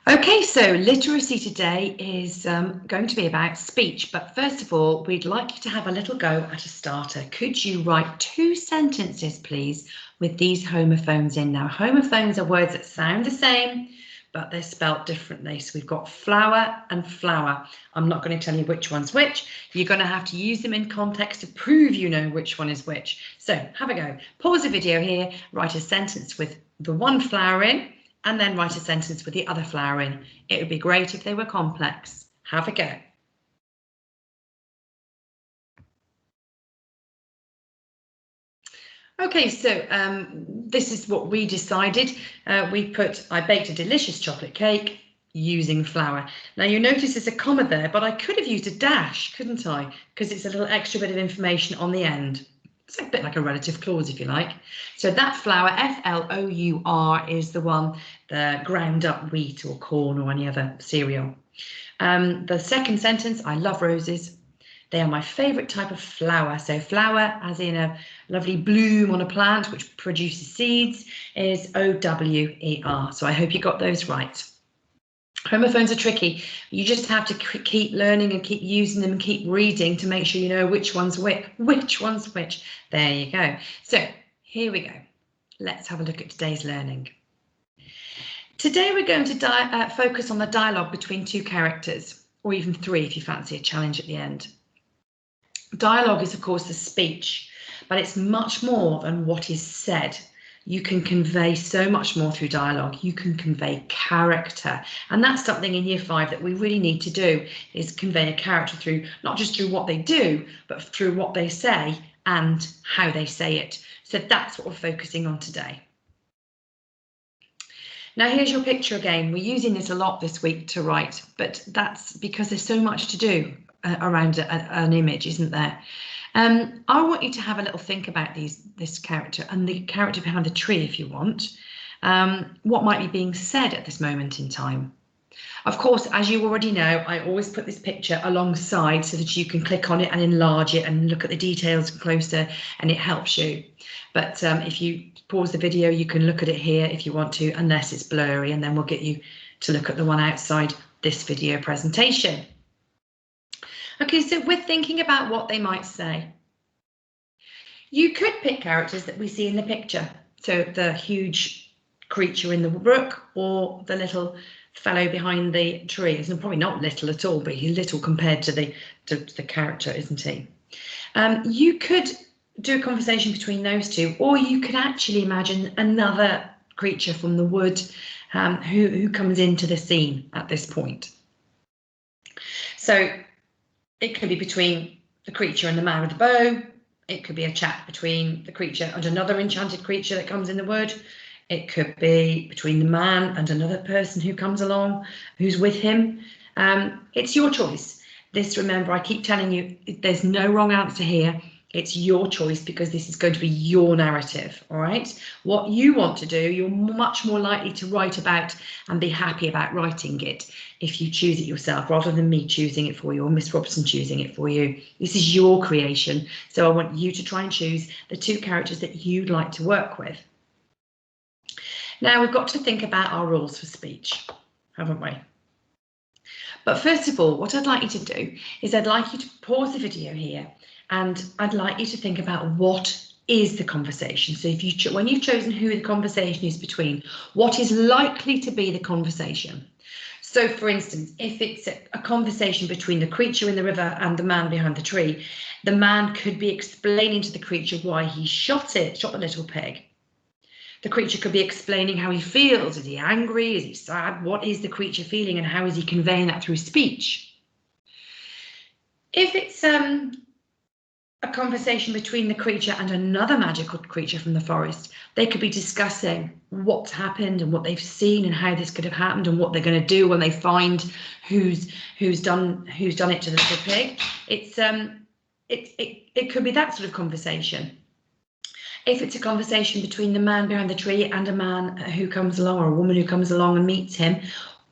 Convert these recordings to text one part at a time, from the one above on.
Okay, so literacy today is going to be about speech, but first of all, we'd like you to have a little go at a starter. Could you write 2 sentences, please, with these homophones in? Now, homophones are words that sound the same, but they're spelt differently. So we've got flower and flower. I'm not going to tell you which one's which. You're going to have to use them in context to prove you know which one is which. So have a go. Pause the video here, write a sentence with the one flower in, and then write a sentence with the other flower in. It would be great if they were complex. Have a go. Okay, so this is what we decided. I baked a delicious chocolate cake using flour. Now you notice there's a comma there, but I could have used a dash, couldn't I? Because it's a little extra bit of information on the end. It's a bit like a relative clause, if you like. So that flour, F-L-O-U-R, is the one, the ground up wheat or corn or any other cereal. The second sentence, I love roses. They are my favourite type of flower. So flower, as in a lovely bloom on a plant which produces seeds, is O-W-E-R. So I hope you got those right. Homophones are tricky. You just have to keep learning and keep using them and keep reading to make sure you know which one's which. There you go. So here we go. Let's have a look at today's learning. Today we're going to focus on the dialogue between 2 characters, or even 3 if you fancy a challenge at the end. Dialogue is, of course, the speech, but it's much more than what is said. You can convey so much more through dialogue. You can convey character, and that's something in Year 5 that we really need to do, is convey a character through, not just through what they do, but through what they say and how they say it. So that's what we're focusing on today. Now here's your picture again. We're using this a lot this week to write, but that's because there's so much to do around an image, isn't there? I want you to have a little think about this character and the character behind the tree if you want. What might be being said at this moment in time? Of course, as you already know, I always put this picture alongside so that you can click on it and enlarge it and look at the details closer, and it helps you. But if you pause the video, you can look at it here if you want to, unless it's blurry, and then we'll get you to look at the one outside this video presentation. Okay, so we're thinking about what they might say. You could pick characters that we see in the picture. So the huge creature in the brook, or the little fellow behind the tree. He's probably not little at all, but he's little compared to the character, isn't he? You could do a conversation between those 2, or you could actually imagine another creature from the wood who comes into the scene at this point. So it could be between the creature and the man with the bow. It could be a chat between the creature and another enchanted creature that comes in the wood. It could be between the man and another person who comes along, who's with him. It's your choice. Remember, I keep telling you, there's no wrong answer here. It's your choice, because this is going to be your narrative, all right? What you want to do, you're much more likely to write about and be happy about writing it if you choose it yourself, rather than me choosing it for you or Miss Robson choosing it for you. This is your creation, so I want you to try and choose the 2 characters that you'd like to work with. Now we've got to think about our rules for speech, haven't we? But first of all, what I'd like you to do is I'd like you to pause the video here, and I'd like you to think about what is the conversation. So when you've chosen who the conversation is between, what is likely to be the conversation? So for instance, if it's a conversation between the creature in the river and the man behind the tree, the man could be explaining to the creature why he shot the little pig. The creature could be explaining how he feels. Is he angry? Is he sad? What is the creature feeling, and how is he conveying that through speech? If it's a conversation between the creature and another magical creature from the forest, they could be discussing what's happened and what they've seen and how this could have happened and what they're going to do when they find who's done it to the little pig. It could be that sort of conversation. If it's a conversation between the man behind the tree and a man who comes along, or a woman who comes along and meets him,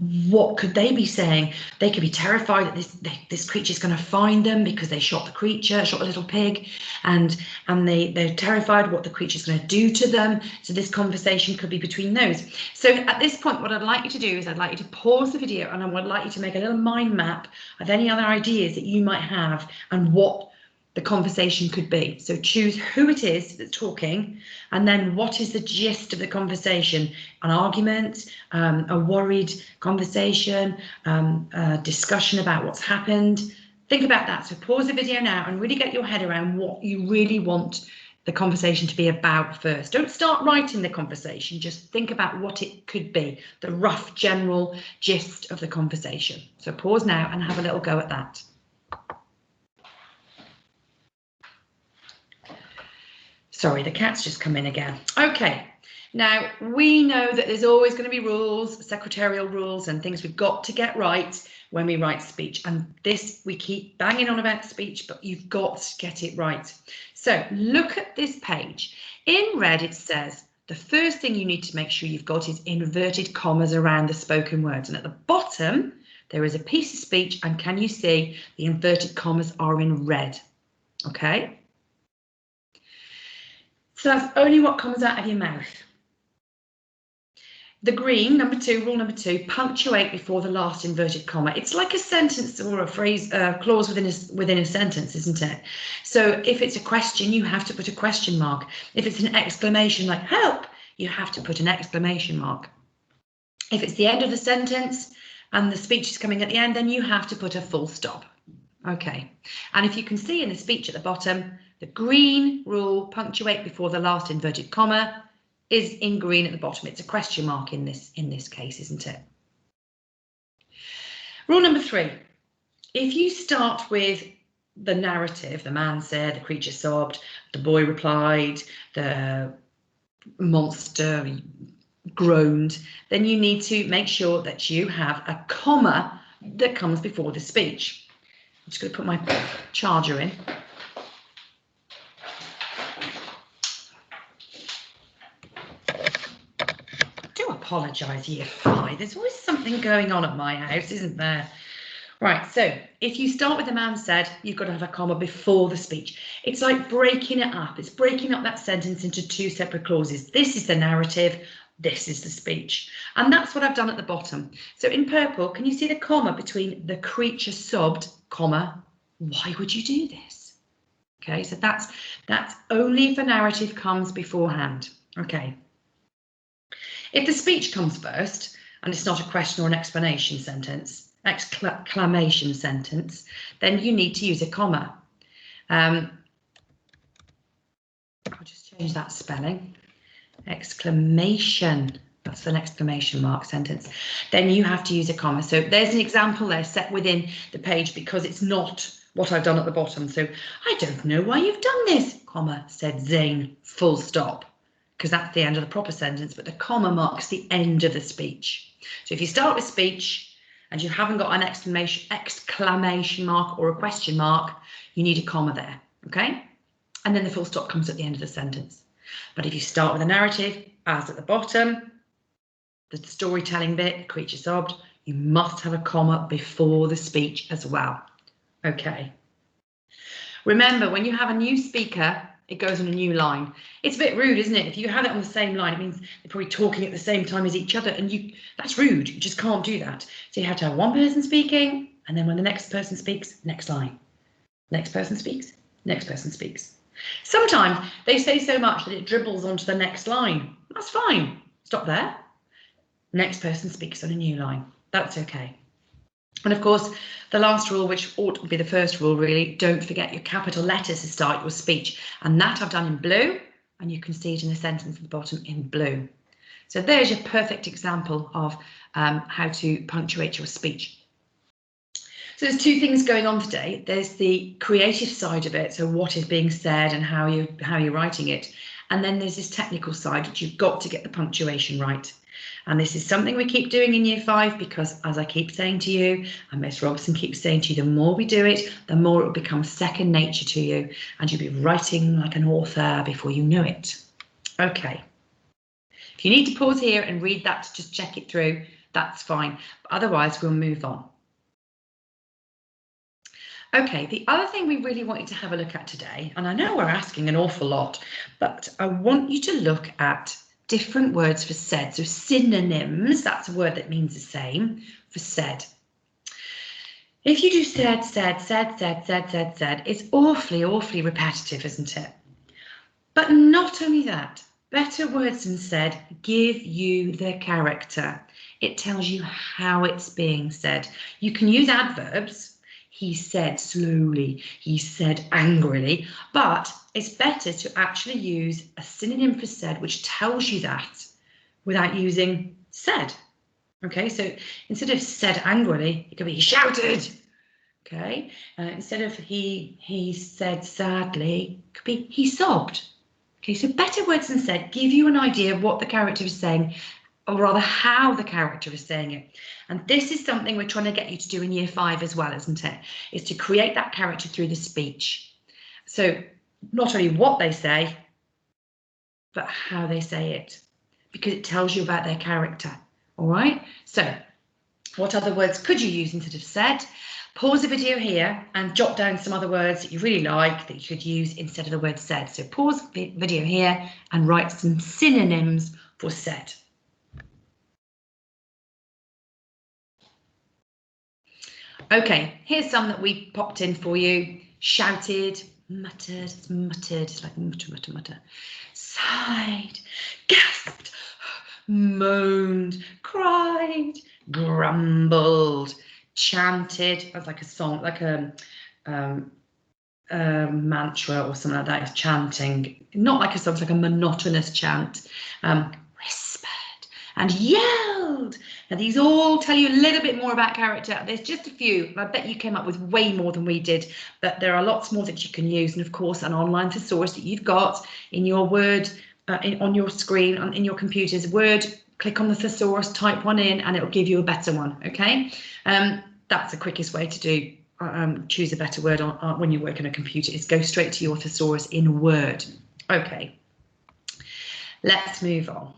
What could they be saying? They could be terrified that this creature's going to find them because they shot the little pig, and they're terrified what the creature's going to do to them. So this conversation could be between those. So at this point, what I'd like you to do is I'd like you to pause the video, and I would like you to make a little mind map of any other ideas that you might have and what the conversation could be. So choose who it is that's talking, and then what is the gist of the conversation? An argument, a worried conversation, a discussion about what's happened. Think about that. So pause the video now and really get your head around what you really want the conversation to be about first. Don't start writing the conversation, just think about what it could be, the rough general gist of the conversation. So pause now and have a little go at that. Sorry, the cat's just come in again. Okay, now we know that there's always going to be rules, secretarial rules and things we've got to get right when we write speech. And this, we keep banging on about speech, but you've got to get it right. So look at this page. In red, it says the first thing you need to make sure you've got is inverted commas around the spoken words. And at the bottom, there is a piece of speech. And can you see the inverted commas are in red? Okay. So that's only what comes out of your mouth. The green, number 2, rule number 2, punctuate before the last inverted comma. It's like a sentence or a phrase, clause within a sentence, isn't it? So if it's a question, you have to put a question mark. If it's an exclamation like help, you have to put an exclamation mark. If it's the end of the sentence and the speech is coming at the end, then you have to put a full stop. Okay, and if you can see in the speech at the bottom, the green rule, punctuate before the last inverted comma, is in green at the bottom. It's a question mark in this case, isn't it? Rule number 3, if you start with the narrative, the man said, the creature sobbed, the boy replied, the monster groaned, then you need to make sure that you have a comma that comes before the speech. I'm just going to put my charger in. Apologise, year 5. There's always something going on at my house, isn't there? Right, so if you start with the man said, you've got to have a comma before the speech. It's like breaking it up. It's breaking up that sentence into 2 separate clauses. This is the narrative, this is the speech. And that's what I've done at the bottom. So in purple, can you see the comma between the creature sobbed, comma, why would you do this? Okay, so that's only if a narrative comes beforehand. Okay. If the speech comes first, and it's not a question or an exclamation sentence, then you need to use a comma. I'll just change that spelling. Exclamation, that's an exclamation mark sentence. Then you have to use a comma. So there's an example there set within the page because it's not what I've done at the bottom. So I don't know why you've done this, comma, said Zane, full stop. Because that's the end of the proper sentence, but the comma marks the end of the speech. So if you start with speech and you haven't got an exclamation mark or a question mark, you need a comma there, okay? And then the full stop comes at the end of the sentence. But if you start with a narrative, as at the bottom, the storytelling bit, the creature sobbed, you must have a comma before the speech as well, okay? Remember, when you have a new speaker, it goes on a new line. It's a bit rude, isn't it? If you have it on the same line, it means they're probably talking at the same time as each other, and that's rude. You just can't do that. So you have to have one person speaking, and then when the next person speaks, next line. Next person speaks, next person speaks. Sometimes they say so much that it dribbles onto the next line. That's fine. Stop there. Next person speaks on a new line. That's okay. And of course, the last rule, which ought to be the first rule really, don't forget your capital letters to start your speech. And that I've done in blue, and you can see it in the sentence at the bottom in blue. So there's your perfect example of how to punctuate your speech. So there's 2 things going on today. There's the creative side of it, so what is being said and how you're writing it. And then there's this technical side, which you've got to get the punctuation right. And this is something we keep doing in year 5 because, as I keep saying to you, and Miss Robson keeps saying to you, the more we do it, the more it will become second nature to you, and you'll be writing like an author before you know it. Okay. If you need to pause here and read that to just check it through, that's fine. But otherwise, we'll move on. Okay, the other thing we really want you to have a look at today, and I know we're asking an awful lot, but I want you to look at different words for said. So synonyms, that's a word that means the same for said. If you do said, it's awfully repetitive, isn't it? But not only that, better words than said give you the character. It tells you how it's being said. You can use adverbs. He said slowly, he said angrily, but it's better to actually use a synonym for said, which tells you that without using said. Okay, so instead of said angrily, it could be he shouted. Okay, instead of he said sadly, it could be he sobbed. Okay, so better words than said give you an idea of what the character is saying, or rather how the character is saying it. And this is something we're trying to get you to do in year 5 as well, isn't it? Is to create that character through the speech. So not only what they say, but how they say it, because it tells you about their character. All right, so what other words could you use instead of said? Pause the video here and jot down some other words that you really like that you could use instead of the word said. So pause the video here and write some synonyms for said. Okay, here's some that we popped in for you. Shouted, muttered, it's like mutter. Sighed, gasped, moaned, cried, grumbled, chanted. That's like a song, like a mantra or something like that. Is chanting, not like a song, it's like a monotonous chant. Whispered and yelled. Now these all tell you a little bit more about character. There's just a few. I bet you came up with way more than we did, but there are lots more that you can use. And of course, an online thesaurus that you've got in your Word, on your screen, in your computer's Word, click on the thesaurus, type one in, and it'll give you a better one. Okay, that's the quickest way to do. Choose a better word when you work on a computer is go straight to your thesaurus in Word. Okay, let's move on.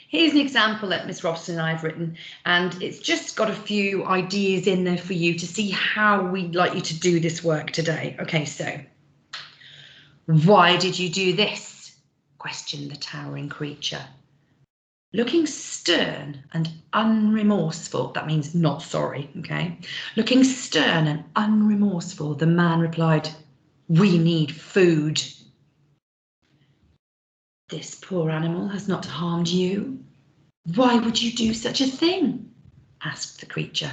Here's an example that Miss Robson and I have written, and it's just got a few ideas in there for you to see how we'd like you to do this work today. Okay, so why did you do this? Questioned the towering creature. Looking stern and unremorseful, that means not sorry, okay? Looking stern and unremorseful, the man replied, we need food. This poor animal has not harmed you. Why would you do such a thing? Asked the creature.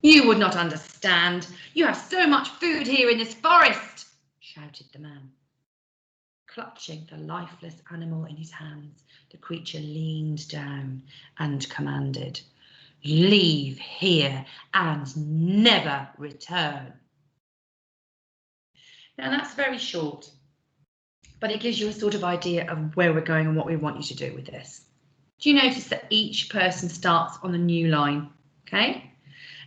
You would not understand. You have so much food here in this forest, shouted the man. Clutching the lifeless animal in his hands, the creature leaned down and commanded, leave here and never return. Now that's very short, but it gives you a sort of idea of where we're going and what we want you to do with this. Do you notice that each person starts on a new line? Okay,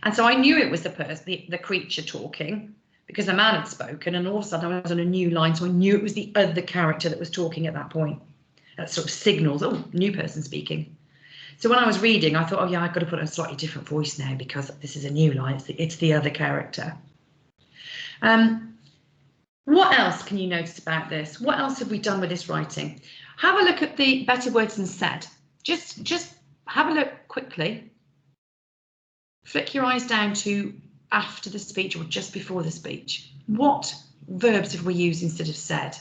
and so I knew it was the creature talking because the man had spoken, and all of a sudden I was on a new line, so I knew it was the other character that was talking at that point. That sort of signals, oh, new person speaking. So when I was reading, I thought, oh yeah, I've got to put a slightly different voice now because this is a new line. It's the other character. What else can you notice about this? What else have we done with this writing? Have a look at the better words than said. Just have a look quickly. Flick your eyes down to after the speech or just before the speech. What verbs have we used instead of said?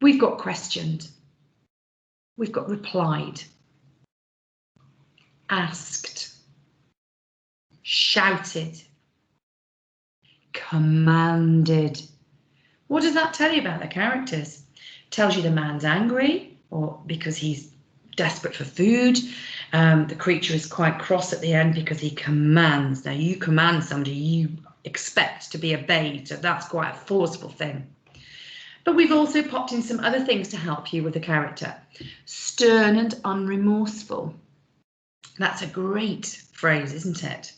We've got questioned. We've got replied. Asked. Shouted. Commanded. What does that tell you about the characters? It tells you the man's angry or because he's desperate for food. The creature is quite cross at the end because he commands. Now you command somebody, you expect to be obeyed, so that's quite a forceful thing. But we've also popped in some other things to help you with the character. Stern and unremorseful. That's a great phrase, isn't it?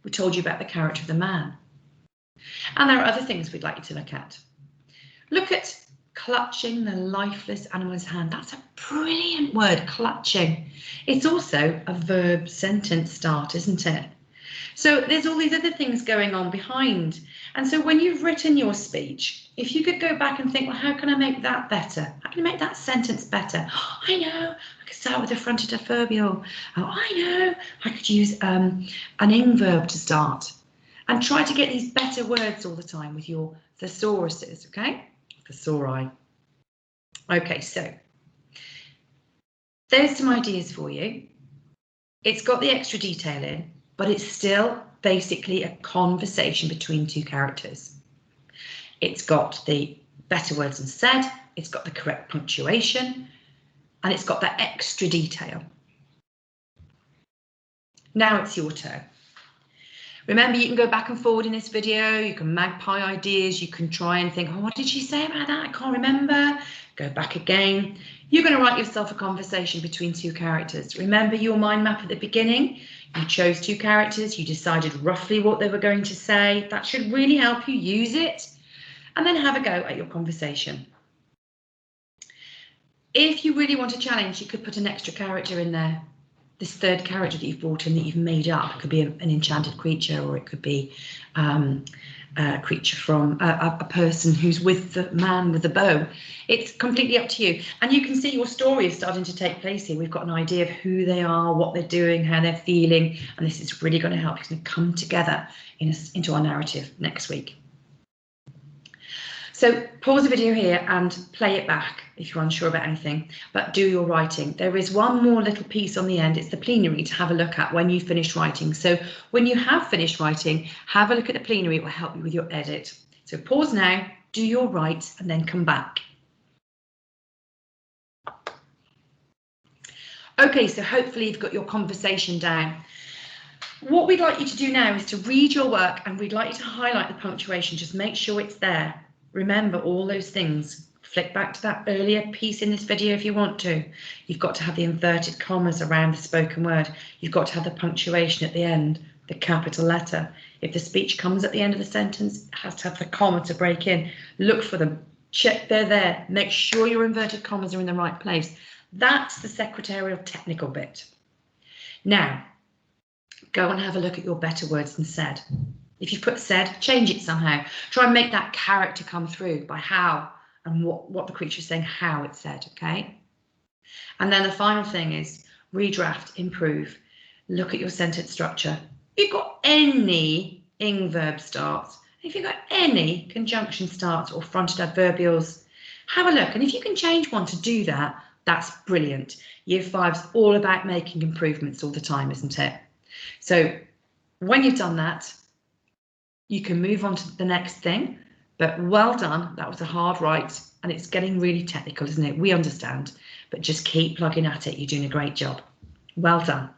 We told you about the character of the man. And there are other things we'd like you to look at. Look at Clutching the lifeless animal's hand. That's a brilliant word, clutching. It's also a verb sentence start, isn't it? So there's all these other things going on behind. And so when you've written your speech, if you could go back and think, well, how can I make that better? How can I make that sentence better? Oh, I know, I could start with a fronted adverbial. Oh, I know, I could use an ing verb to start. And try to get these better words all the time with your thesauruses, okay? Thesauri. Okay, so there's some ideas for you. It's got the extra detail in, but it's still basically a conversation between two characters. It's got the better words than said, it's got the correct punctuation, and it's got that extra detail. Now it's your turn. Remember, you can go back and forward in this video, you can magpie ideas, you can try and think, oh, what did she say about that? I can't remember. Go back again. You're going to write yourself a conversation between two characters. Remember your mind map at the beginning? You chose two characters, you decided roughly what they were going to say. That should really help you use it. And then have a go at your conversation. If you really want a challenge, you could put an extra character in there. This third character that you've brought in that you've made up. It could be an enchanted creature, or it could be a creature from a person who's with the man with the bow. It's completely up to you. And you can see your story is starting to take place here. We've got an idea of who they are, what they're doing, how they're feeling, and this is really going to help. It's going to come together into our narrative next week. So pause the video here and play it back if you're unsure about anything, but do your writing. There is one more little piece on the end. It's the plenary to have a look at when you've finished writing. So when you have finished writing, have a look at the plenary. It will help you with your edit. So pause now, do your write, and then come back. Okay, so hopefully you've got your conversation down. What we'd like you to do now is to read your work, and we'd like you to highlight the punctuation. Just make sure it's there. Remember all those things. Flick back to that earlier piece in this video if you want to. You've got to have the inverted commas around the spoken word. You've got to have the punctuation at the end, the capital letter. If the speech comes at the end of the sentence, it has to have the comma to break in. Look for them. Check they're there. Make sure your inverted commas are in the right place. That's the secretarial technical bit. Now, go and have a look at your better words than said. If you've put said, change it somehow. Try and make that character come through by how and what the creature is saying, how it's said, okay? And then the final thing is redraft, improve. Look at your sentence structure. If you've got any ing verb starts, if you've got any conjunction starts or fronted adverbials, have a look. And if you can change one to do that, that's brilliant. Year 5's all about making improvements all the time, isn't it? So when you've done that, you can move on to the next thing, but well done. That was a hard write, and it's getting really technical, isn't it? We understand, but just keep plugging at it. You're doing a great job. Well done.